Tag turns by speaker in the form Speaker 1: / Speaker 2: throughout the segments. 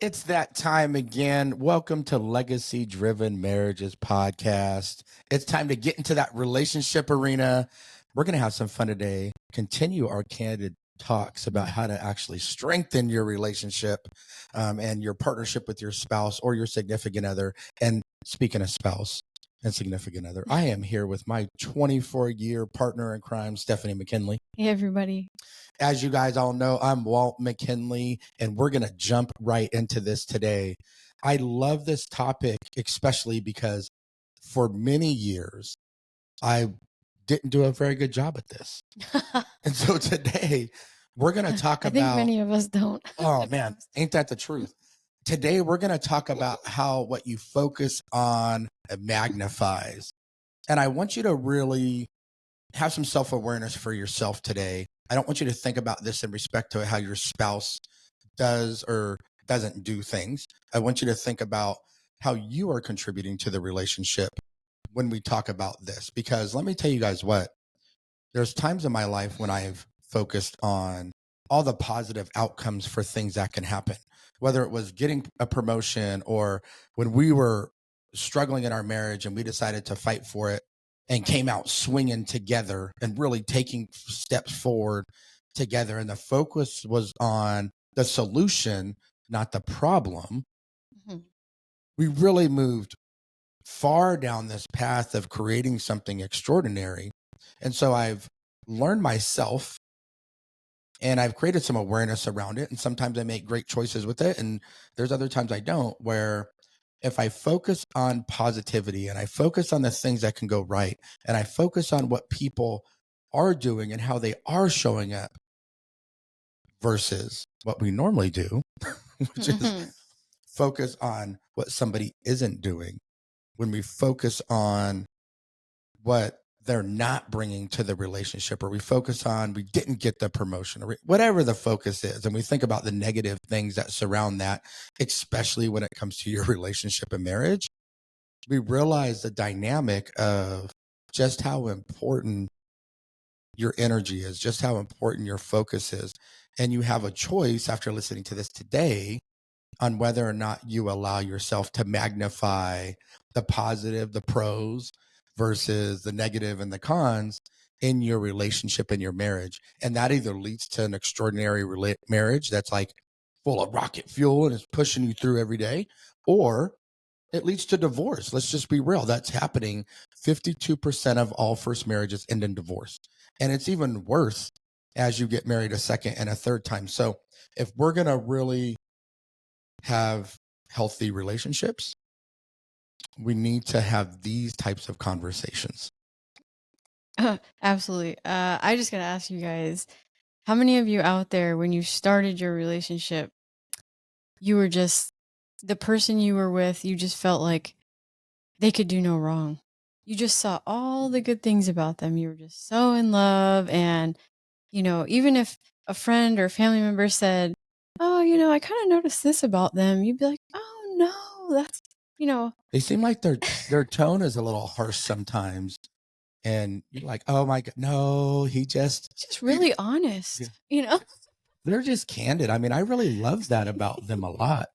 Speaker 1: It's that time again. Welcome to Legacy Driven Marriages Podcast. It's time to get into that relationship arena. We're going to have some fun today. Continue our candid talks about how to actually strengthen your relationship and your partnership with your spouse or your significant other. And speaking of spouse and significant other, I am here with my 24-year partner in crime, Stephanie McKinley.
Speaker 2: Hey, everybody.
Speaker 1: As you guys all know, I'm Walt McKinley, and we're going to jump right into this today. I love this topic, especially because for many years, I didn't do a very good job at this. And so today, we're going to talk about...
Speaker 2: I think many of us don't.
Speaker 1: Oh, man, ain't that the truth? Today, we're going to talk about how what you focus on magnifies. And I want you to really have some self-awareness for yourself today. I don't want you to think about this in respect to how your spouse does or doesn't do things. I want you to think about how you are contributing to the relationship when we talk about this. Because let me tell you guys what, there's times in my life when I've focused on all the positive outcomes for things that can happen, whether it was getting a promotion or when we were struggling in our marriage and we decided to fight for it and came out swinging together and really taking steps forward together. And the focus was on the solution, not the problem. Mm-hmm. We really moved far down this path of creating something extraordinary. And so I've learned myself and I've created some awareness around it. And sometimes I make great choices with it. And there's other times I don't, where if I focus on positivity and I focus on the things that can go right, and I focus on what people are doing and how they are showing up versus what we normally do, which is focus on what somebody isn't doing. When we focus on what they're not bringing to the relationship, or we focus on we didn't get the promotion, or whatever the focus is, and we think about the negative things that surround that, especially when it comes to your relationship and marriage, we realize the dynamic of just how important your energy is, just how important your focus is. And you have a choice after listening to this today on whether or not you allow yourself to magnify the positive, the pros, versus the negative and the cons in your relationship and your marriage. And that either leads to an extraordinary marriage that's like full of rocket fuel and is pushing you through every day, or it leads to divorce. Let's just be real. That's happening. 52% of all first marriages end in divorce. And it's even worse as you get married a second and a third time. So if we're going to really have healthy relationships, we need to have these types of conversations.
Speaker 2: Absolutely. I just got to ask you guys, how many of you out there, when you started your relationship, you were just the person you were with, you just felt like they could do no wrong. You just saw all the good things about them. You were just so in love. And, even if a friend or family member said, oh, I kind of noticed this about them, you'd be like, oh, no, that's,
Speaker 1: They seem like their tone is a little harsh sometimes. And you're like, oh my God, no, just
Speaker 2: really honest,
Speaker 1: They're just candid. I mean, I really love that about them a lot.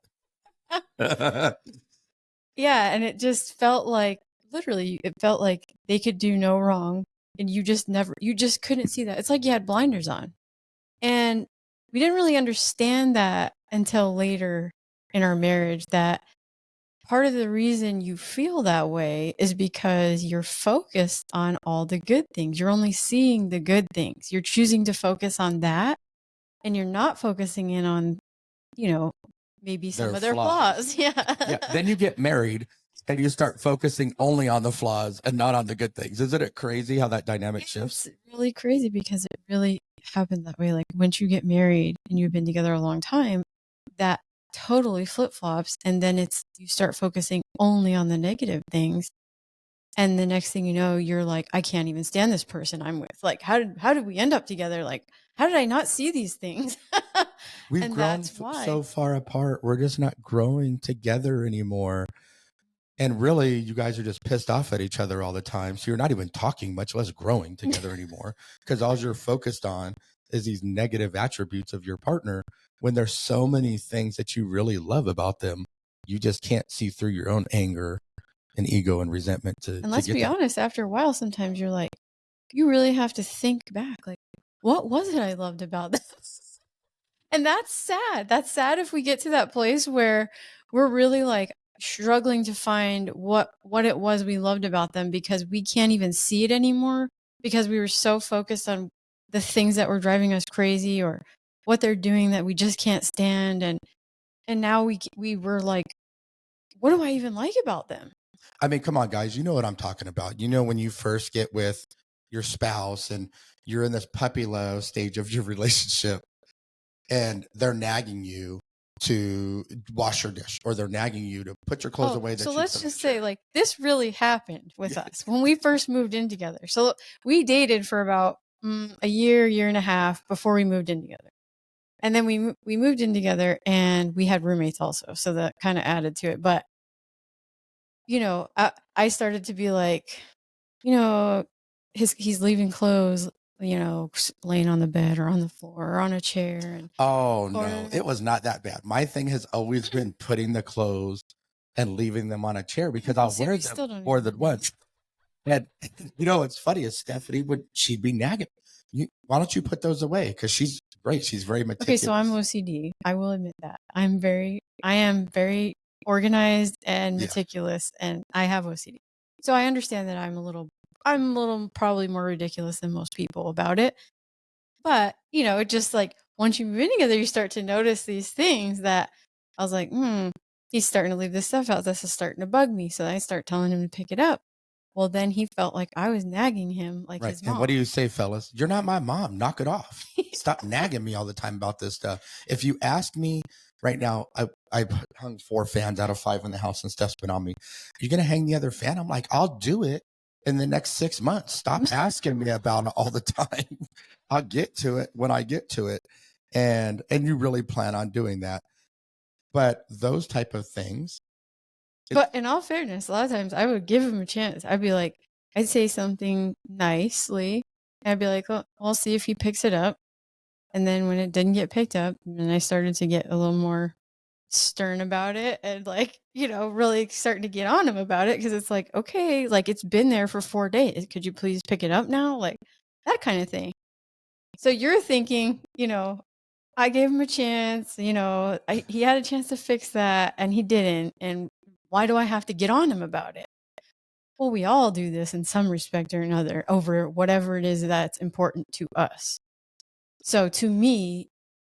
Speaker 2: Yeah. And it just felt like, literally, it felt like they could do no wrong. And you just couldn't see that. It's like you had blinders on. And we didn't really understand that until later in our marriage, that part of the reason you feel that way is because you're focused on all the good things. You're only seeing the good things. You're choosing to focus on that, and you're not focusing in on, maybe some of their flaws. Yeah.
Speaker 1: Then you get married and you start focusing only on the flaws and not on the good things. Isn't it crazy how that dynamic shifts?
Speaker 2: It's really crazy because it really happened that way. Like once you get married and you've been together a long time, that totally flip-flops, and then you start focusing only on the negative things, and the next thing you know, you're like, I can't even stand this person I'm with. Like, how did we end up together? Like, how did I not see these things?
Speaker 1: We've grown so far apart. We're just not growing together anymore. And really, you guys are just pissed off at each other all the time. So you're not even talking, much less growing together anymore, because all you're focused on is these negative attributes of your partner when there's so many things that you really love about them, you just can't see through your own anger and ego and resentment to
Speaker 2: And let's
Speaker 1: get
Speaker 2: be
Speaker 1: that.
Speaker 2: honest, after a while, sometimes you're like, you really have to think back, like, what was it I loved about this? And that's sad. That's sad if we get to that place where we're really like struggling to find what it was we loved about them because we can't even see it anymore because we were so focused on the things that were driving us crazy or what they're doing that we just can't stand and now we were like, what do I even like about them?
Speaker 1: I mean, come on, guys, you know what I'm talking about. You know, when you first get with your spouse and you're in this puppy love stage of your relationship and they're nagging you to wash your dish or they're nagging you to put your clothes away that
Speaker 2: So
Speaker 1: you
Speaker 2: let's
Speaker 1: put on
Speaker 2: just
Speaker 1: the
Speaker 2: say
Speaker 1: chair.
Speaker 2: like this really happened with
Speaker 1: Yeah.
Speaker 2: us when we first moved in together. So we dated for about a year and a half before we moved in together. And then we moved in together and we had roommates also. So that kind of added to it. But, I started to be like, you know, he's leaving clothes, laying on the bed or on the floor or on a chair. And
Speaker 1: Oh
Speaker 2: or
Speaker 1: no, it was not that bad. My thing has always been putting the clothes and leaving them on a chair because I'll
Speaker 2: see,
Speaker 1: wear
Speaker 2: we
Speaker 1: them
Speaker 2: still don't
Speaker 1: more
Speaker 2: even
Speaker 1: than
Speaker 2: agree.
Speaker 1: once. And what's funny is she'd be nagging. Why don't you put those away? Because she's great. She's very
Speaker 2: Okay, so I'm
Speaker 1: meticulous.
Speaker 2: OCD. I will admit that. I am very organized and
Speaker 1: Yeah.
Speaker 2: meticulous and I have OCD. So I understand that I'm a little probably more ridiculous than most people about it. But, it just like once you move in together, you start to notice these things that I was like, he's starting to leave this stuff out. This is starting to bug me. So I start telling him to pick it up. Well, then he felt like I was nagging him like
Speaker 1: Right.
Speaker 2: his
Speaker 1: And what
Speaker 2: mom.
Speaker 1: do you say, fellas? You're not my mom. Knock it off. Stop nagging me all the time about this stuff. If you ask me right now, I've hung 4 fans out of 5 in the house and Steph's been on me. You're going to hang the other fan? I'm like, I'll do it in the next 6 months. Stop asking me about it all the time. I'll get to it when I get to it. And you really plan on doing that. But those type of things.
Speaker 2: But in all fairness, a lot of times I would give him a chance. I'd be like, I'd say something nicely. And I'd be like, well, I'll see if he picks it up. And then when it didn't get picked up, then I started to get a little more stern about it and like, really starting to get on him about it because it's like, okay, like it's been there for 4 days. Could you please pick it up now? Like that kind of thing. So you're thinking, I gave him a chance, he had a chance to fix that and he didn't. And why do I have to get on him about it? Well, we all do this in some respect or another over whatever it is that's important to us. So to me,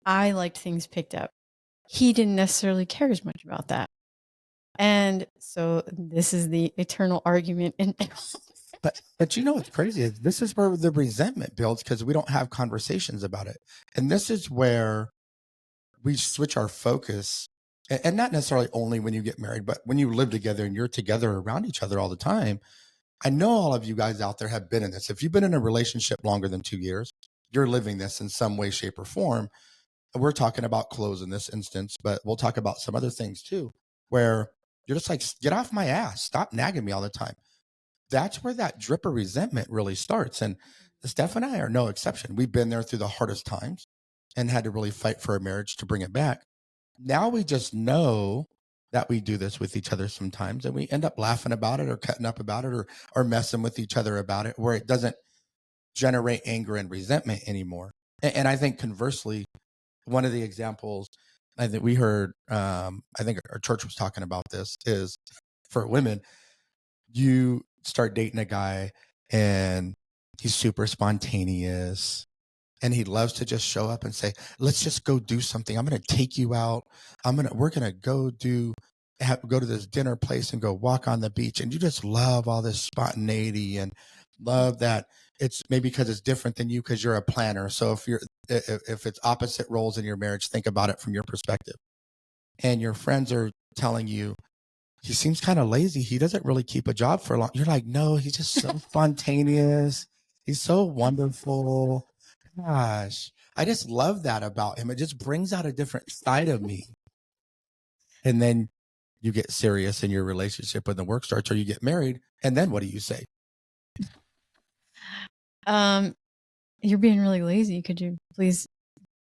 Speaker 2: I liked things picked up. He didn't necessarily care as much about that. And so this is the eternal argument. And
Speaker 1: But you know what's crazy is this is where the resentment builds because we don't have conversations about it. And this is where we switch our focus and not necessarily only when you get married, but when you live together and you're together around each other all the time. I know all of you guys out there have been in this. If you've been in a relationship longer than 2 years, you're living this in some way, shape, or form. We're talking about clothes in this instance, but we'll talk about some other things too, where you're just like, get off my ass. Stop nagging me all the time. That's where that drip of resentment really starts. And Steph and I are no exception. We've been there through the hardest times and had to really fight for a marriage to bring it back. Now we just know that we do this with each other sometimes and we end up laughing about it or cutting up about it or messing with each other about it where it doesn't generate anger and resentment anymore. And I think conversely, one of the examples I think we heard, I think our church was talking about this is for women, you start dating a guy and he's super spontaneous and he loves to just show up and say, let's just go do something. I'm going to take you out. We're going to go to this dinner place and go walk on the beach. And you just love all this spontaneity and love that it's maybe because it's different than you because you're a planner. So if it's opposite roles in your marriage, think about it from your perspective. And your friends are telling you, he seems kind of lazy. He doesn't really keep a job for long. You're like, no, he's just so spontaneous. He's so wonderful. Gosh, I just love that about him. It just brings out a different side of me. And then you get serious in your relationship when the work starts or you get married. And then what do you say?
Speaker 2: you're being really lazy. Could you please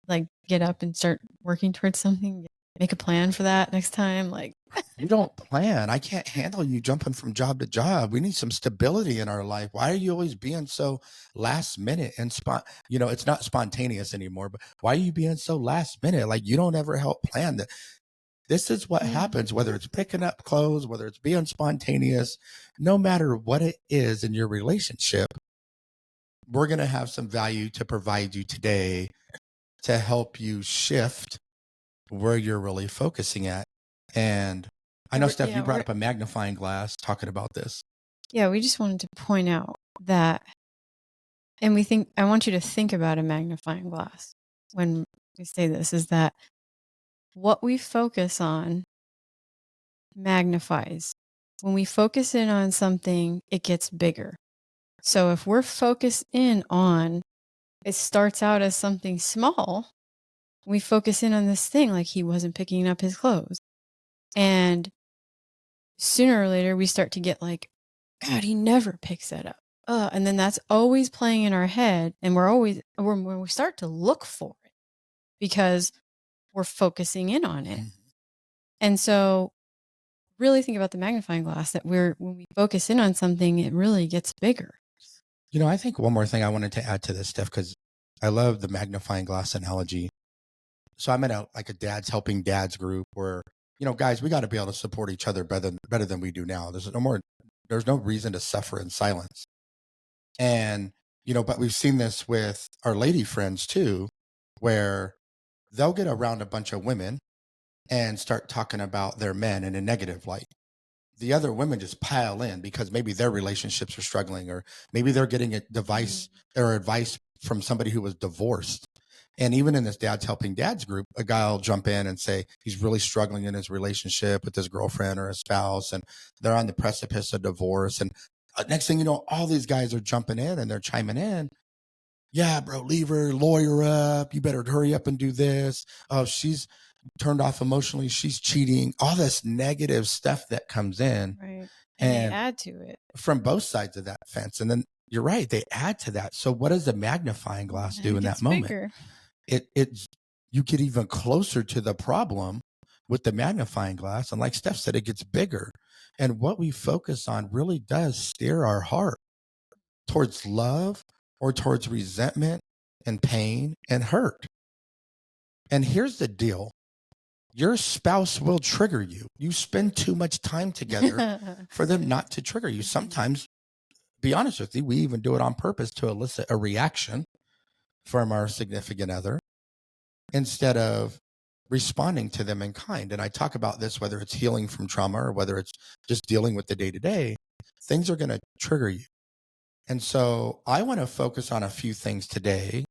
Speaker 2: like get up and start working towards something, make a plan for that next time. Like,
Speaker 1: You don't plan. I can't handle you jumping from job to job. We need some stability in our life. Why are you always being so last minute and it's not spontaneous anymore, but why are you being so last minute? Like you don't ever help plan that. This is what happens, whether it's picking up clothes, whether it's being spontaneous, no matter what it is in your relationship, we're going to have some value to provide you today to help you shift where you're really focusing at. And I know, Steph, you brought up a magnifying glass talking about this.
Speaker 2: Yeah, we just wanted to point out that, and I want you to think about a magnifying glass when we say this, is that what we focus on magnifies. When we focus in on something, it gets bigger. So if we're focused in on, it starts out as something small, we focus in on this thing like he wasn't picking up his clothes. And sooner or later, we start to get like, God, he never picks that up. And then that's always playing in our head. And when we start to look for it because we're focusing in on it. And so really think about the magnifying glass that when we focus in on something, it really gets bigger.
Speaker 1: I think one more thing I wanted to add to this, Steph, because I love the magnifying glass analogy. So I'm in a dad's helping dads group where, guys, we got to be able to support each other better than we do now. There's no reason to suffer in silence. And, but we've seen this with our lady friends too, where they'll get around a bunch of women and start talking about their men in a negative light. The other women just pile in because maybe their relationships are struggling, or maybe they're getting advice from somebody who was divorced. And even in this Dads Helping Dads group, a guy will jump in and say he's really struggling in his relationship with his girlfriend or his spouse, and they're on the precipice of divorce. And next thing you know, all these guys are jumping in and they're chiming in. Yeah, bro, leave her, lawyer up. You better hurry up and do this. Oh, she's turned off emotionally. She's cheating. All this negative stuff that comes in.
Speaker 2: Right. And they add to it.
Speaker 1: From both sides of that fence. And then you're right, they add to that. So what does the magnifying glass do in that moment? Bigger. You get even closer to the problem with the magnifying glass. And like Steph said, it gets bigger. And what we focus on really does steer our heart towards love or towards resentment and pain and hurt. And here's the deal. Your spouse will trigger you. You spend too much time together for them not to trigger you. Sometimes, be honest with you, we even do it on purpose to elicit a reaction from our significant other instead of responding to them in kind. And I talk about this, whether it's healing from trauma or whether it's just dealing with the day-to-day, things are going to trigger you. And so I want to focus on a few things today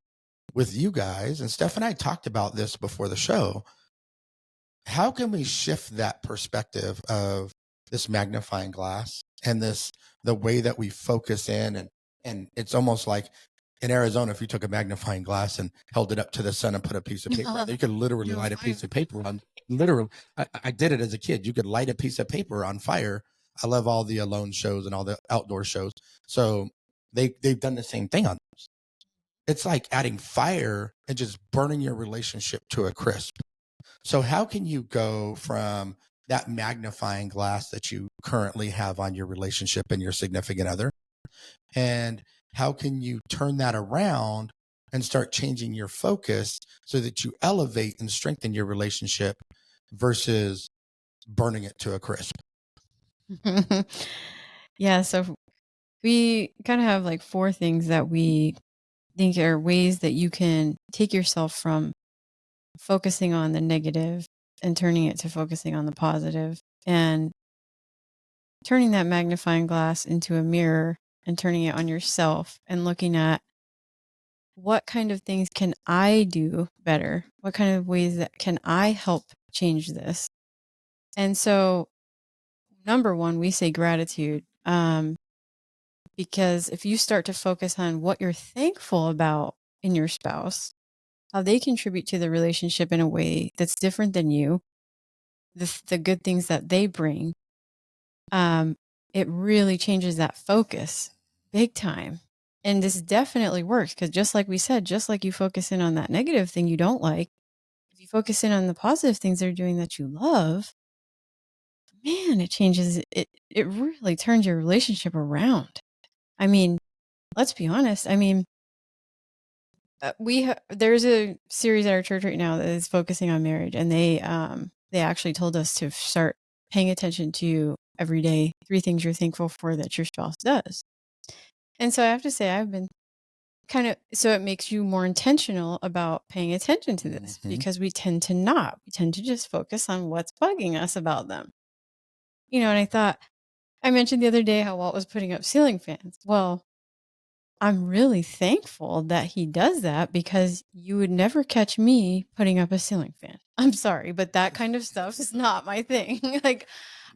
Speaker 1: with you guys. And Steph and I talked about this before the show. How can we shift that perspective of this magnifying glass and the way that we focus in? And it's almost like in Arizona, if you took a magnifying glass and held it up to the sun and put a piece of paper on, you could literally light a piece of paper on. Literally, I did it as a kid. You could light a piece of paper on fire. I love all the Alone shows and all the outdoor shows. So they've done the same thing on this. It's like adding fire and just burning your relationship to a crisp. So how can you go from that magnifying glass that you currently have on your relationship and your significant other? And how can you turn that around and start changing your focus so that you elevate and strengthen your relationship versus burning it to a crisp?
Speaker 2: Yeah. So we kind of have like 4 things that we think are ways that you can take yourself from focusing on the negative and turning it to focusing on the positive, and turning that magnifying glass into a mirror and turning it on yourself and looking at what kind of things can I do better? What kind of ways that can I help change this? And so, number 1, we say gratitude. Because if you start to focus on what you're thankful about in your spouse, how they contribute to the relationship in a way that's different than you, the good things that they bring, it really changes that focus big time. And this definitely works because just like we said, just like you focus in on that negative thing you don't like, if you focus in on the positive things they're doing that you love, man, it changes it. It really turns your relationship around. I mean, let's be honest. I mean, there's a series at our church right now that is focusing on marriage, and they actually told us to start paying attention to every day 3 things you're thankful for that your spouse does. And so I have to say I've been kind of, so it makes you more intentional about paying attention to this,
Speaker 1: Mhm.
Speaker 2: because we tend to not. We tend to just focus on what's bugging us about them. And I thought, I mentioned the other day how Walt was putting up ceiling fans. Well, I'm really thankful that he does that, because you would never catch me putting up a ceiling fan. I'm sorry, but that kind of stuff is not my thing. Like,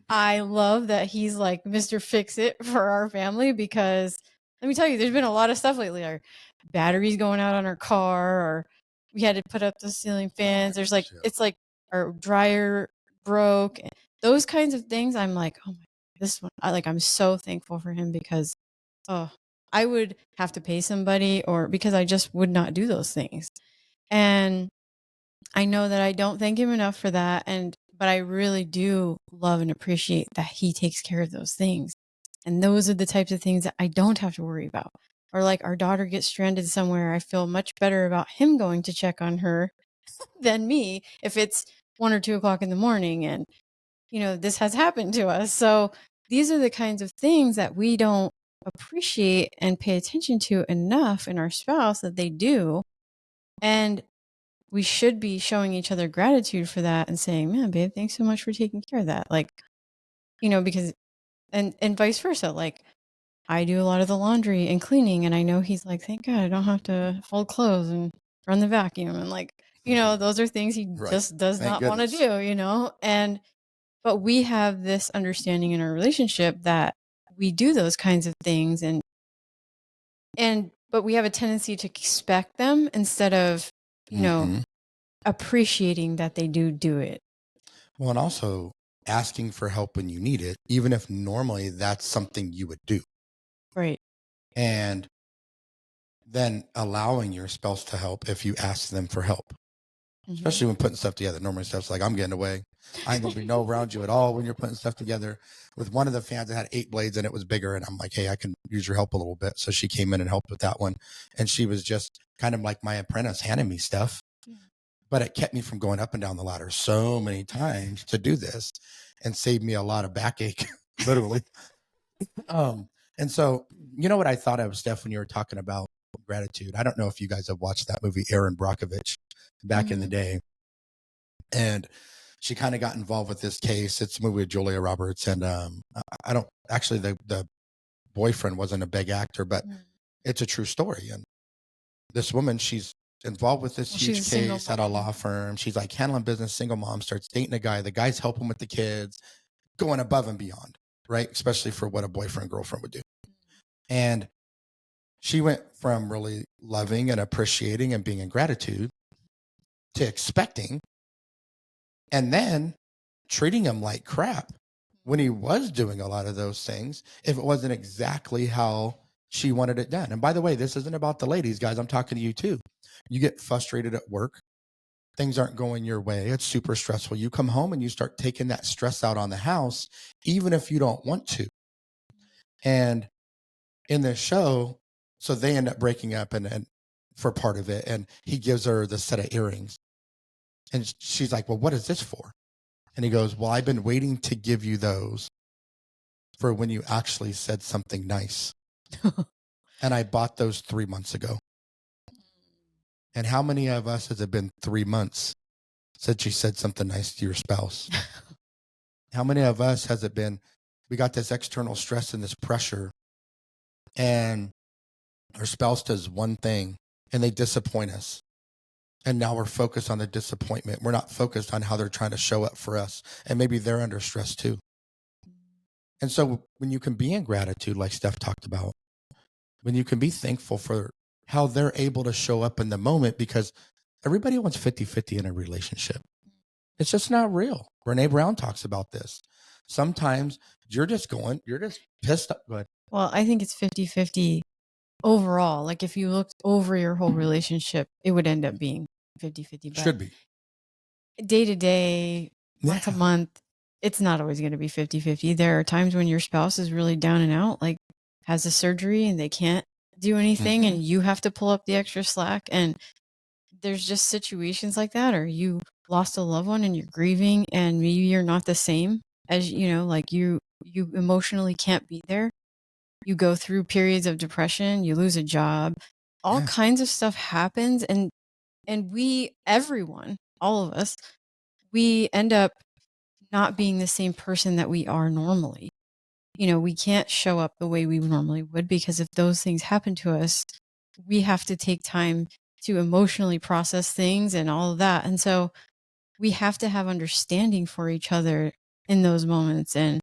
Speaker 2: I love that he's like Mr. Fix It for our family, because let me tell you, there's been a lot of stuff lately. Our batteries going out on our car, or we had to put up the ceiling fans. There's like,
Speaker 1: Yeah.
Speaker 2: it's like our dryer broke. Those kinds of things. I'm like, oh my, this one, I'm so thankful for him, because, oh, I would have to pay somebody, or because I just would not do those things. And I know that I don't thank him enough for that. But I really do love and appreciate that he takes care of those things. And those are the types of things that I don't have to worry about. Or like our daughter gets stranded somewhere, I feel much better about him going to check on her than me if it's 1 or 2 o'clock in the morning. And, this has happened to us. So these are the kinds of things that we don't appreciate and pay attention to enough in our spouse that they do. And we should be showing each other gratitude for that and saying, man, babe, thanks so much for taking care of that. Like, because, and vice versa. Like, I do a lot of the laundry and cleaning, and I know he's like, thank God I don't have to fold clothes and run the vacuum. And like, those are things he
Speaker 1: Right.
Speaker 2: just does
Speaker 1: Thank
Speaker 2: not want to
Speaker 1: goodness.
Speaker 2: do. But we have this understanding in our relationship that we do those kinds of things, but we have a tendency to expect them instead of,
Speaker 1: Mhm.
Speaker 2: appreciating that they do it.
Speaker 1: Well, and also asking for help when you need it, even if normally that's something you would do.
Speaker 2: Right.
Speaker 1: And then allowing your spouse to help if you ask them for help,
Speaker 2: Mhm.
Speaker 1: especially when putting stuff together. Normally, stuff's like, I'm getting away. I ain't gonna be no around you at all when you're putting stuff together. With one of the fans that had 8 blades and it was bigger, and I'm like, hey, I can use your help a little bit. So she came in and helped with that one, and she was just kind of like my apprentice, handing me stuff.
Speaker 2: Yeah.
Speaker 1: But it kept me from going up and down the ladder so many times to do this, and saved me a lot of backache, literally. Um, and so, you know what I thought of, Steph, when you were talking about gratitude? I don't know if you guys have watched that movie, Aaron Brockovich, back in the
Speaker 2: Mhm.
Speaker 1: day. And she kind of got involved with this case. It's a movie with Julia Roberts. And I don't actually, the boyfriend wasn't a big actor, but
Speaker 2: Mm.
Speaker 1: it's a true story. And this woman, she's involved with this
Speaker 2: Well, she's a
Speaker 1: huge
Speaker 2: single
Speaker 1: case at a
Speaker 2: mom.
Speaker 1: law firm. She's like handling business, single mom, starts dating a guy. The guy's helping with the kids, going above and beyond, right? Especially for what a boyfriend, girlfriend would do. And she went from really loving and appreciating and being in gratitude to expecting, and then treating him like crap when he was doing a lot of those things if it wasn't exactly how she wanted it done. And by the way, this isn't about the ladies, guys. I'm talking to you too. You get frustrated at work, things aren't going your way, it's super stressful. You come home and you start taking that stress out on the house, even if you don't want to. And in this show, so they end up breaking up, and for part of it, and he gives her the set of earrings, and she's like, well, what is this for? And he goes, well, I've been waiting to give you those for when you actually said something nice, and I bought those 3 months ago. And how many of us has it been 3 months since you said something nice to your spouse? How many of us has it been, we got this external stress and this pressure, and our spouse does one thing and they disappoint us, and now we're focused on the disappointment. We're not focused on how they're trying to show up for us, and maybe they're under stress too. And so when you can be in gratitude, like Steph talked about, when you can be thankful for how they're able to show up in the moment, because everybody wants 50-50 in a relationship. It's just not real. Brene Brown talks about this. Sometimes you're just pissed off. Go ahead.
Speaker 2: Well, I think it's 50-50 overall. Like, if you looked over your whole relationship, it would end up being 50-50. But
Speaker 1: Should be.
Speaker 2: day to day, month to
Speaker 1: Yeah.
Speaker 2: month, it's not always going to be 50-50. There are times when your spouse is really down and out, like has a surgery and they can't do anything
Speaker 1: Mhm.
Speaker 2: and you have to pull up the extra slack. And there's just situations like that, or you lost a loved one and you're grieving and maybe you're not the same as, like you emotionally can't be there. You go through periods of depression, you lose a job, all
Speaker 1: Yeah.
Speaker 2: kinds of stuff happens. And everyone, all of us, we end up not being the same person that we are normally. We can't show up the way we normally would, because if those things happen to us, we have to take time to emotionally process things and all of that. And so we have to have understanding for each other in those moments, and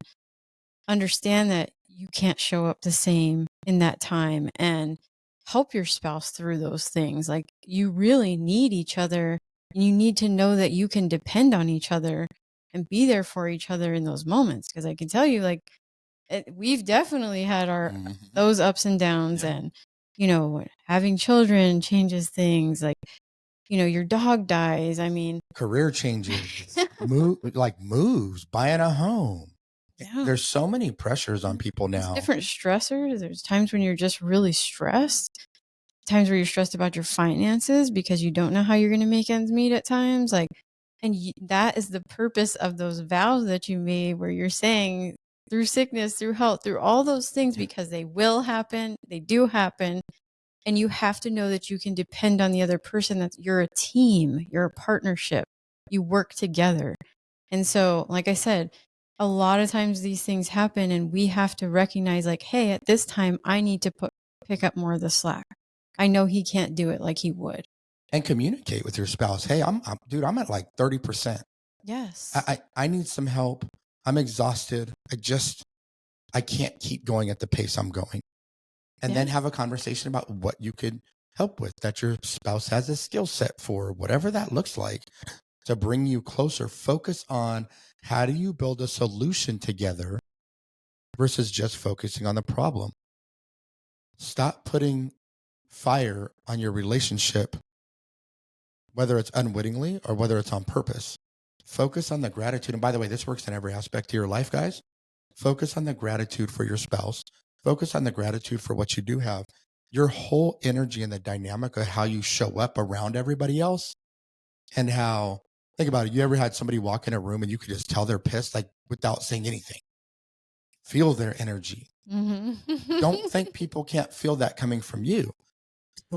Speaker 2: understand that you can't show up the same in that time, and help your spouse through those things. Like, you really need each other, and you need to know that you can depend on each other and be there for each other in those moments. Because I can tell you, like, we've definitely had our
Speaker 1: Mhm.
Speaker 2: those ups and downs.
Speaker 1: Yeah.
Speaker 2: And having children changes things. Like, your dog dies. I mean,
Speaker 1: Career changes, moves, buying a home.
Speaker 2: yeah.
Speaker 1: There's so many pressures on people
Speaker 2: It's
Speaker 1: now.
Speaker 2: different stressors. There's times when you're just really stressed, times where you're stressed about your finances because you don't know how you're going to make ends meet at times. Like, and that is the purpose of those vows that you made, where you're saying through sickness, through health, through all those things,
Speaker 1: Yeah.
Speaker 2: because they will happen. They do happen. And you have to know that you can depend on the other person. That you're a team, you're a partnership, you work together. And so, like I said, a lot of times these things happen and we have to recognize, like, hey, at this time I need to pick up more of the slack. I know he can't do it like he would.
Speaker 1: And communicate with your spouse. Hey, dude, I'm at like 30%.
Speaker 2: Yes.
Speaker 1: I need some help. I'm exhausted. I can't keep going at the pace I'm going. And then
Speaker 2: Yeah.
Speaker 1: have a conversation about what you could help with, that your spouse has a skill set for, whatever that looks like, to bring you closer. Focus on how do you build a solution together versus just focusing on the problem. Stop putting fire on your relationship, whether it's unwittingly or whether it's on purpose. Focus on the gratitude. And by the way, this works in every aspect of your life, guys. Focus on the gratitude for your spouse. Focus on the gratitude for what you do have. Your whole energy and the dynamic of how you show up around everybody else, and how, think about it. You ever had somebody walk in a room and you could just tell they're pissed, like without saying anything? Feel their energy. Don't think people can't feel that coming from you.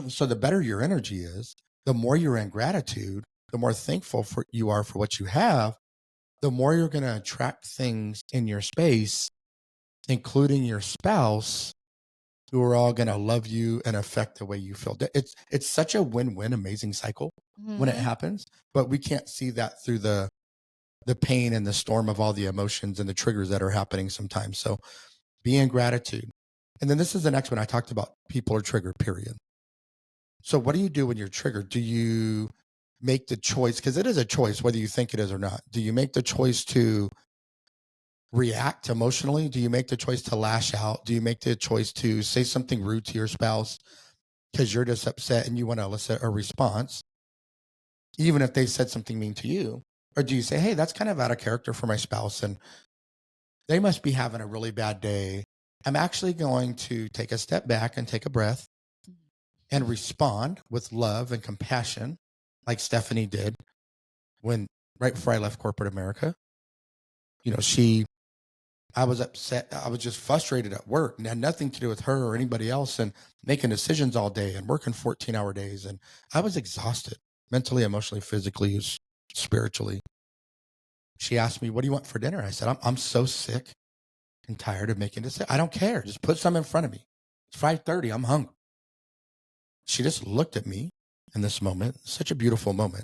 Speaker 1: So the better your energy is, the more you're in gratitude, the more thankful you are for what you have, the more you're going to attract things in your space, including your spouse, who are all going to love you and affect the way you feel. It's such a win-win, amazing cycle when it
Speaker 2: Mhm.
Speaker 1: happens, but we can't see that through the pain and the storm of all the emotions and the triggers that are happening sometimes. So be in gratitude. And then this is the next one. I talked about people are triggered, period. So what do you do when you're triggered? Do you make the choice? Because it is a choice, whether you think it is or not. Do you make the choice to react emotionally? Do you make the choice to lash out? Do you make the choice to say something rude to your spouse because you're just upset and you want to elicit a response, even if they said something mean to you? Or do you say, hey, that's kind of out of character for my spouse and they must be having a really bad day. I'm actually going to take a step back and take a breath and respond with love and compassion, like Stephanie did when right before I left corporate America. You know, I was upset. I was just frustrated at work and had nothing to do with her or anybody else, and making decisions all day and working 14-hour days. And I was exhausted mentally, emotionally, physically, spiritually. She asked me, what do you want for dinner? I said, I'm so sick and tired of making decisions. I don't care. Just put some in front of me. It's 5:30. I'm hungry. She just looked at me in this moment. Such a beautiful moment.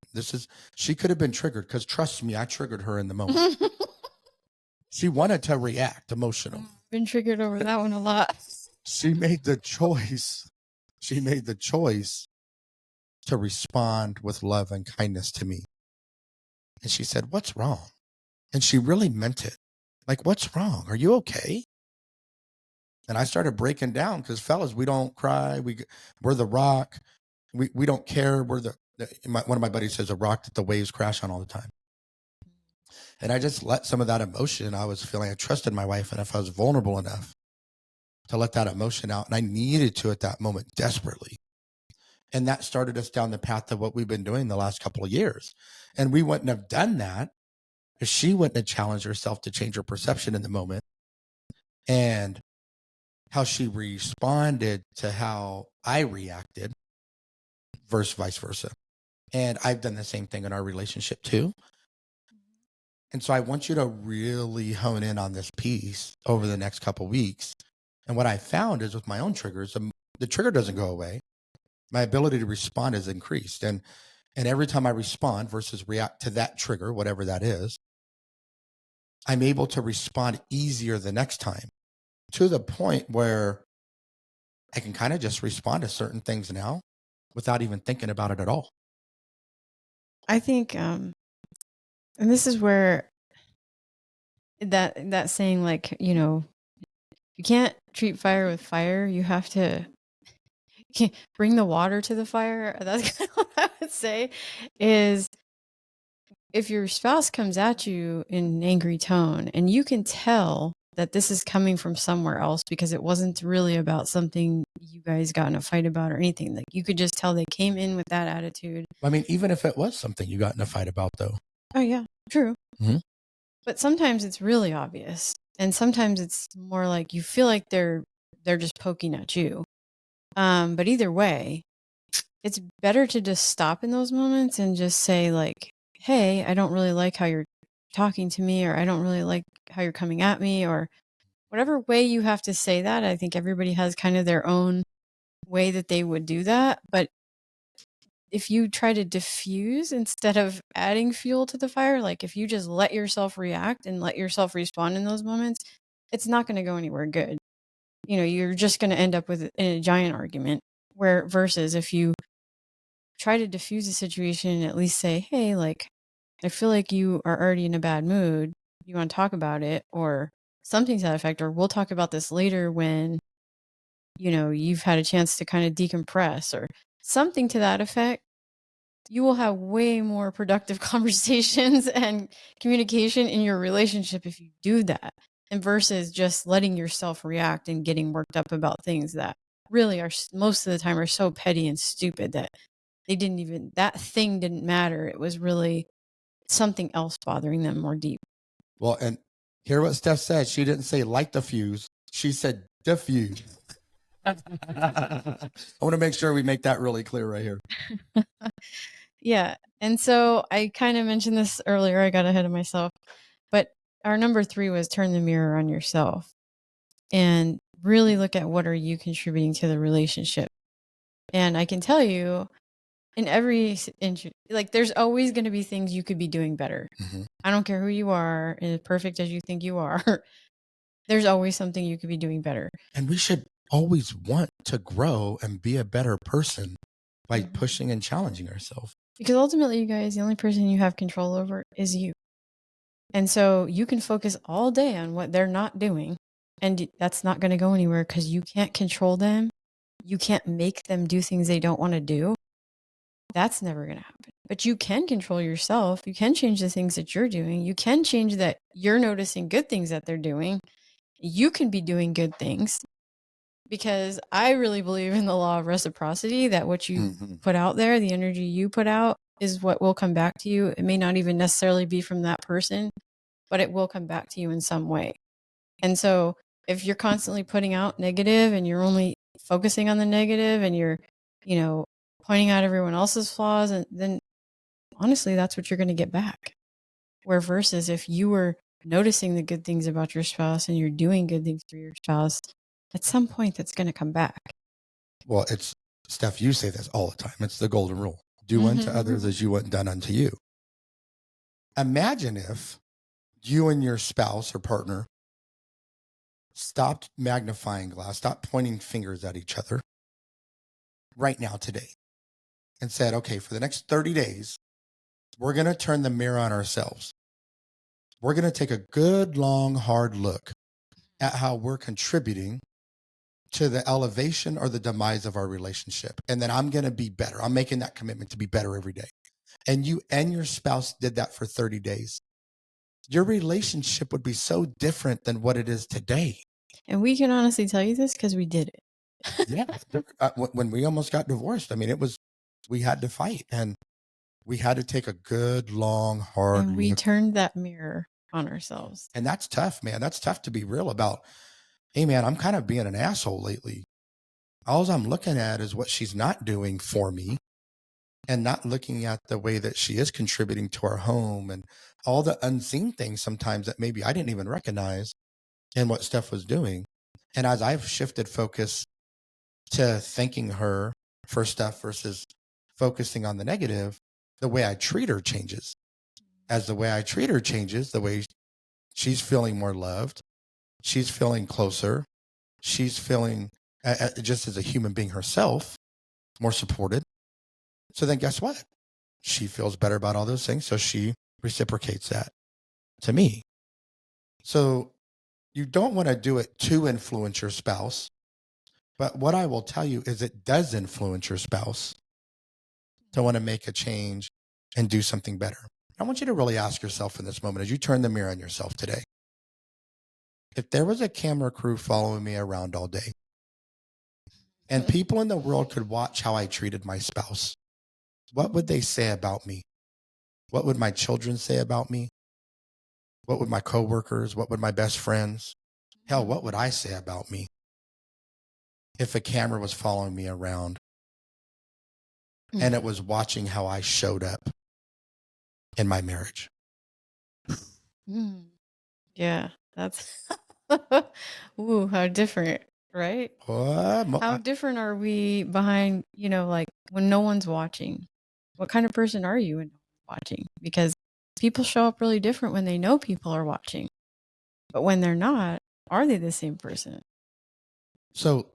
Speaker 1: She could have been triggered, because trust me, I triggered her in the moment. She wanted to react emotional.
Speaker 2: Been triggered over that one a lot.
Speaker 1: She made the choice. She made the choice to respond with love and kindness to me. And she said, what's wrong? And she really meant it. Like, what's wrong? Are you okay? And I started breaking down, because fellas, we don't cry. We're the rock. We don't care. We're one of my buddies says, a rock that the waves crash on all the time. And I just let some of that emotion I was feeling. I trusted my wife enough. I was vulnerable enough to let that emotion out. And I needed to at that moment desperately. And that started us down the path of what we've been doing the last couple of years. And we wouldn't have done that if she wouldn't have challenged herself to change her perception in the moment and how she responded to how I reacted versus vice versa. And I've done the same thing in our relationship too. And so I want you to really hone in on this piece over the next couple of weeks. And what I found is with my own triggers, the trigger doesn't go away. My ability to respond has increased. And every time I respond versus react to that trigger, whatever that is, I'm able to respond easier the next time, to the point where I can kind of just respond to certain things now without even thinking about it at all.
Speaker 2: I think, and this is where that saying, like, you can't treat fire with fire. You have to bring the water to the fire. That's kind of what I would say is, if your spouse comes at you in an angry tone and you can tell that this is coming from somewhere else because it wasn't really about something you guys got in a fight about or anything, like you could just tell they came in with that attitude.
Speaker 1: I mean, even if it was something you got in a fight about, though.
Speaker 2: Oh yeah, true.
Speaker 1: Mhm.
Speaker 2: But sometimes it's really obvious, and sometimes it's more like you feel like they're just poking at you. But either way, it's better to just stop in those moments and just say, like, hey, I don't really like how you're talking to me, or I don't really like how you're coming at me, or whatever way you have to say that. I think everybody has kind of their own way that they would do that. But if you try to diffuse instead of adding fuel to the fire, like if you just let yourself react and let yourself respond in those moments, it's not going to go anywhere good. You're just going to end up with a giant argument. Where versus if you try to diffuse the situation and at least say, hey, like, I feel like you are already in a bad mood. You want to talk about it, or something to that effect, or we'll talk about this later when, you've had a chance to kind of decompress, or something to that effect. You will have way more productive conversations and communication in your relationship if you do that, and versus just letting yourself react and getting worked up about things that really are most of the time are so petty and stupid that that thing didn't matter. It was really something else bothering them more deep.
Speaker 1: Well, and hear what Steph said. She didn't say light the fuse. She said diffuse. I want to make sure we make that really clear right here.
Speaker 2: Yeah. And so I kind of mentioned this earlier. I got ahead of myself. But our number 3 was turn the mirror on yourself and really look at what are you contributing to the relationship. And I can tell you, in every like, there's always going to be things you could be doing better.
Speaker 1: Mhm.
Speaker 2: I don't care who you are, and as perfect as you think you are, there's always something you could be doing better.
Speaker 1: And we should always want to grow and be a better person by
Speaker 2: Mhm.
Speaker 1: pushing and challenging ourselves.
Speaker 2: Because ultimately, you guys, the only person you have control over is you. And so you can focus all day on what they're not doing, and that's not going to go anywhere because you can't control them. You can't make them do things they don't want to do. That's never going to happen. But you can control yourself. You can change the things that you're doing. You can change that you're noticing good things that they're doing. You can be doing good things, because I really believe in the law of reciprocity, that what you
Speaker 1: Mhm.
Speaker 2: put out there, the energy you put out, is what will come back to you. It may not even necessarily be from that person, but it will come back to you in some way. And so if you're constantly putting out negative and you're only focusing on the negative and you're, pointing out everyone else's flaws, and then honestly, that's what you're going to get back. Where versus if you were noticing the good things about your spouse and you're doing good things for your spouse, at some point that's going to come back.
Speaker 1: Well, it's Steph, you say this all the time. It's the golden rule. Do unto others as you want done unto you. Imagine if you and your spouse or partner stopped magnifying glass, stopped pointing fingers at each other right now today and said, okay, for the next 30 days, we're going to turn the mirror on ourselves. We're going to take a good, long, hard look at how we're contributing to the elevation or the demise of our relationship. And then I'm going to be better. I'm making that commitment to be better every day. And you and your spouse did that for 30 days. your relationship would be so different than what it is today.
Speaker 2: And we can honestly tell you this because we did it.
Speaker 1: Yeah. When we almost got divorced, I mean, we had to fight and we had to take a good, long, hard
Speaker 2: And we
Speaker 1: look.
Speaker 2: turned that mirror on ourselves.
Speaker 1: And that's tough, man. That's tough to be real about. Hey, man, I'm kind of being an asshole lately. All I'm looking at is what she's not doing for me and not looking at the way that she is contributing to our home and all the unseen things sometimes that maybe I didn't even recognize in what Steph was doing. And as I've shifted focus to thanking her for stuff versus focusing on the negative, the way I treat her changes. As the way I treat her changes, the way she's feeling more loved, she's feeling closer, she's feeling just as a human being herself, more supported. So then guess what? She feels better about all those things. So she reciprocates that to me. So you don't want to do it to influence your spouse. But what I will tell you is it does influence your spouse to want to make a change and do something better. I want you to really ask yourself in this moment as you turn the mirror on yourself today. If there was a camera crew following me around all day and people in the world could watch how I treated my spouse, what would they say about me? What would my children say about me? What would my coworkers? What would my best friends? Hell, what would I say about me if a camera was following me around and it was watching how I showed up in my marriage?
Speaker 2: Yeah, that's ooh, how different, right? How different are we behind, like when no one's watching? What kind of person are you when no one's watching? Because people show up really different when they know people are watching. But when they're not, are they the same person?
Speaker 1: So,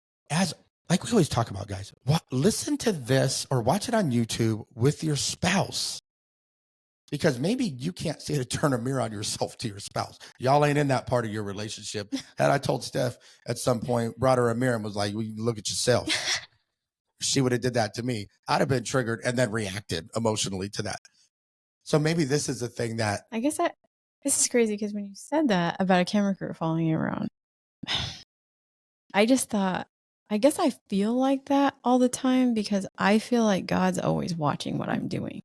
Speaker 1: like we always talk about, guys, listen to this or watch it on YouTube with your spouse. Because maybe you can't say to turn a mirror on yourself to your spouse. Y'all ain't in that part of your relationship. Had I told Steph at some point, brought her a mirror and was like, well, you look at yourself. She would have did that to me. I'd have been triggered and then reacted emotionally to that. So maybe this is a thing that
Speaker 2: I guess this is crazy because when you said that about a camera crew following you around, I just thought, I guess I feel like that all the time because I feel like God's always watching what I'm doing.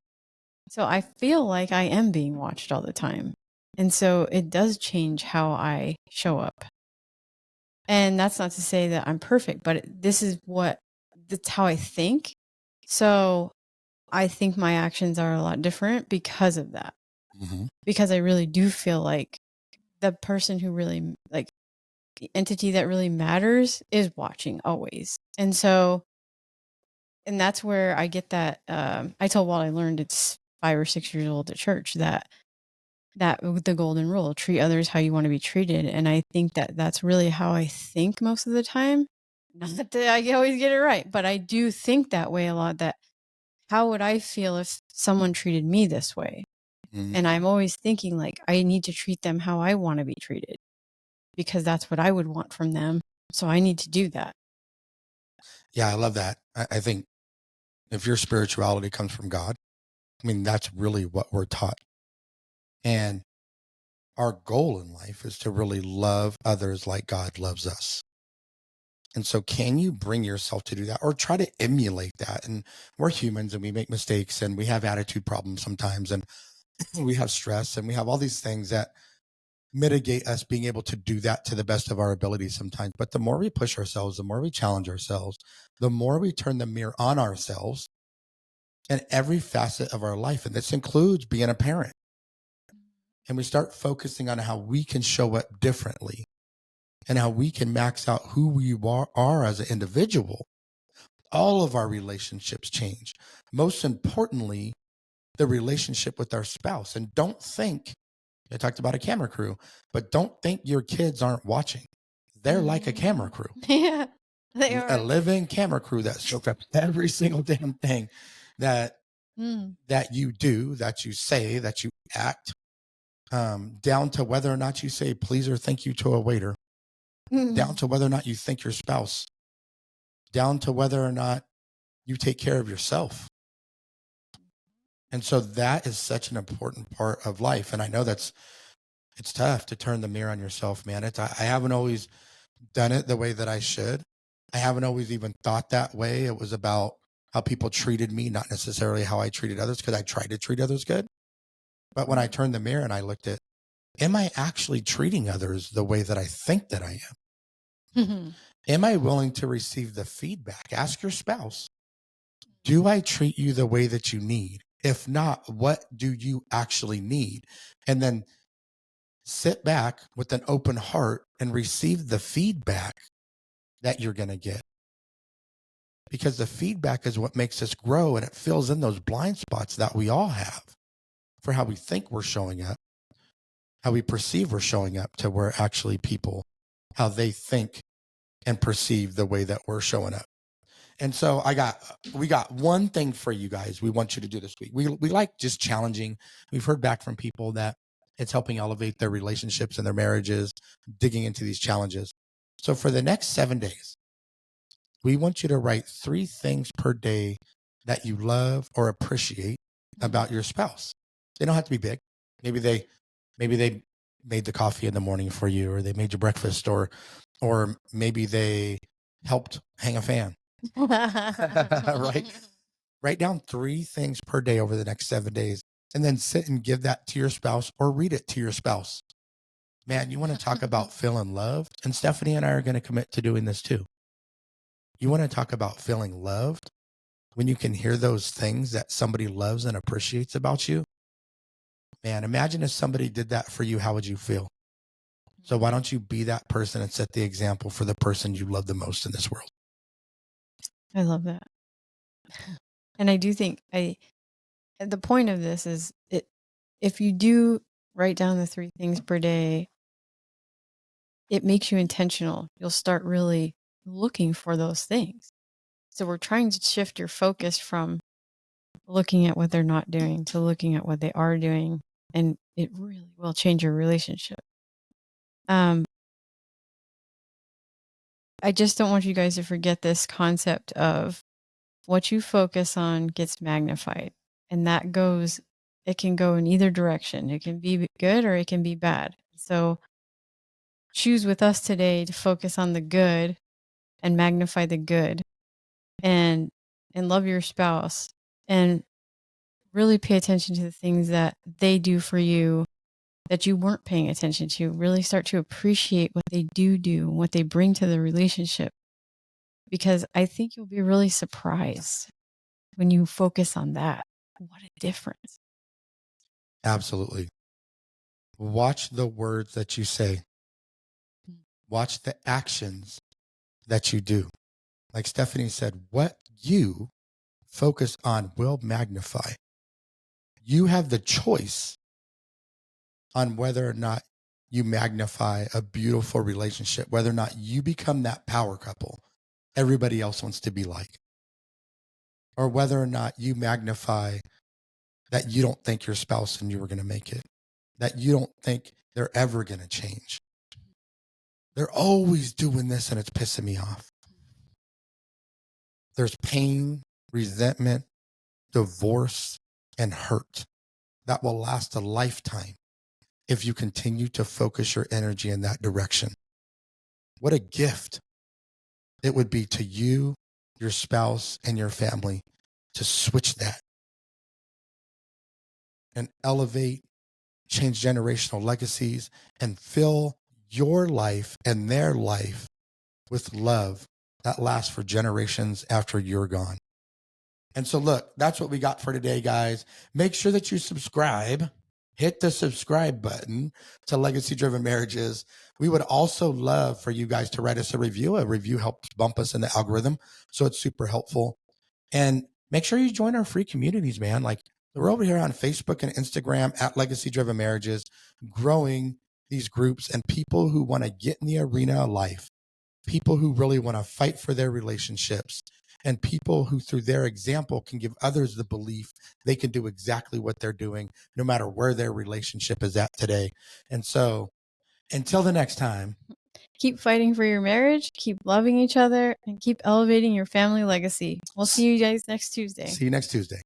Speaker 2: So I feel like I am being watched all the time. And so it does change how I show up. And that's not to say that I'm perfect, but that's how I think. So I think my actions are a lot different because of that. Because I really do feel like the person who really, like, the entity that really matters is watching always. And that's where I get that. I told Walt I learned it's 5 or 6 years old at church that the golden rule, treat others how you want to be treated. And I think that that's really how I think most of the time. Not that I always get it right, but I do think that way a lot, that how would I feel if someone treated me this way? And I'm always thinking like I need to treat them how I want to be treated because that's what I would want from them. So I need to do that.
Speaker 1: Yeah, I love that. I think if your spirituality comes from God, I mean, that's really what we're taught. And our goal in life is to really love others like God loves us. And so can you bring yourself to do that or try to emulate that? And we're humans and we make mistakes and we have attitude problems sometimes and we have stress and we have all these things that mitigate us being able to do that to the best of our ability sometimes. But the more we push ourselves, the more we challenge ourselves, the more we turn the mirror on ourselves in every facet of our life. And this includes being a parent. And we start focusing on how we can show up differently and how we can max out who we are as an individual. All of our relationships change. Most importantly, the relationship with our spouse. And don't think, I talked about a camera crew, but don't think your kids aren't watching. They're like a camera crew.
Speaker 2: Yeah, they are.
Speaker 1: A living camera crew that soaks up every single damn thing that you do, that you say, that you act, down to whether or not you say please or thank you to a waiter, down to whether or not you thank your spouse, down to whether or not you take care of yourself. And so that is such an important part of life. And I know that's It's tough to turn the mirror on yourself, man. I haven't always done it the way that I should. I haven't always even thought that way. It was about how people treated me, not necessarily how I treated others, because I tried to treat others good. But when I turned the mirror and I looked at, am I actually treating others the way that I think that I am? Am I willing to receive the feedback? Ask your spouse, do I treat you the way that you need? If not, what do you actually need? And then sit back with an open heart and receive the feedback that you're going to get. Because the feedback is what makes us grow, and it fills in those blind spots that we all have for how we think we're showing up, how we perceive we're showing up to where actually people, how they think and perceive the way that we're showing up. And so we got one thing for you guys we want you to do this week. We like just challenging. We've heard back from people that it's helping elevate their relationships and their marriages, digging into these challenges. So for the next 7 days, we want you to write 3 things per day that you love or appreciate about your spouse. They don't have to be big. Maybe they made the coffee in the morning for you, or they made you breakfast, or maybe they helped hang a fan. Right? Write down 3 things per day over the next 7 days, and then sit and give that to your spouse or read it to your spouse. Man, you want to talk about feeling loved? And Stephanie and I are going to commit to doing this too. You want to talk about feeling loved when you can hear those things that somebody loves and appreciates about you? Man, imagine if somebody did that for you, how would you feel? So why don't you be that person and set the example for the person you love the most in this world?
Speaker 2: I love that. And I do think the point of this is if you do write down the 3 things per day, it makes you intentional. You'll start really looking for those things. So we're trying to shift your focus from looking at what they're not doing to looking at what they are doing. And it really will change your relationship. I just don't want you guys to forget this concept of what you focus on gets magnified. And it can go in either direction. It can be good or it can be bad. So choose with us today to focus on the good and magnify the good, and love your spouse, and really pay attention to the things that they do for you that you weren't paying attention to. Really start to appreciate what they do and what they bring to the relationship, because I think you'll be really surprised when you focus on that. What a difference.
Speaker 1: Absolutely. Watch the words that you say. Watch the actions that you do. Like Stephanie said, what you focus on will magnify. You have the choice on whether or not you magnify a beautiful relationship, whether or not you become that power couple everybody else wants to be like, or whether or not you magnify that you don't think your spouse and you are going to make it, that you don't think they're ever going to change. They're always doing this and it's pissing me off. There's pain, resentment, divorce, and hurt that will last a lifetime if you continue to focus your energy in that direction. What a gift it would be to you, your spouse, and your family to switch that and elevate, change generational legacies, and fill your life and their life with love that lasts for generations after you're gone. And so look, that's what we got for today, guys. Make sure that you subscribe. Hit the subscribe button to Legacy Driven Marriages. We would also love for you guys to write us a review. A review helps bump us in the algorithm, so it's super helpful. And make sure you join our free communities, man. Like, we're over here on Facebook and Instagram at Legacy Driven Marriages, growing these groups and people who want to get in the arena of life, people who really want to fight for their relationships, and people who through their example can give others the belief they can do exactly what they're doing, no matter where their relationship is at today. And so until the next time,
Speaker 2: keep fighting for your marriage, keep loving each other, and keep elevating your family legacy. We'll see you guys next Tuesday.
Speaker 1: See you next Tuesday.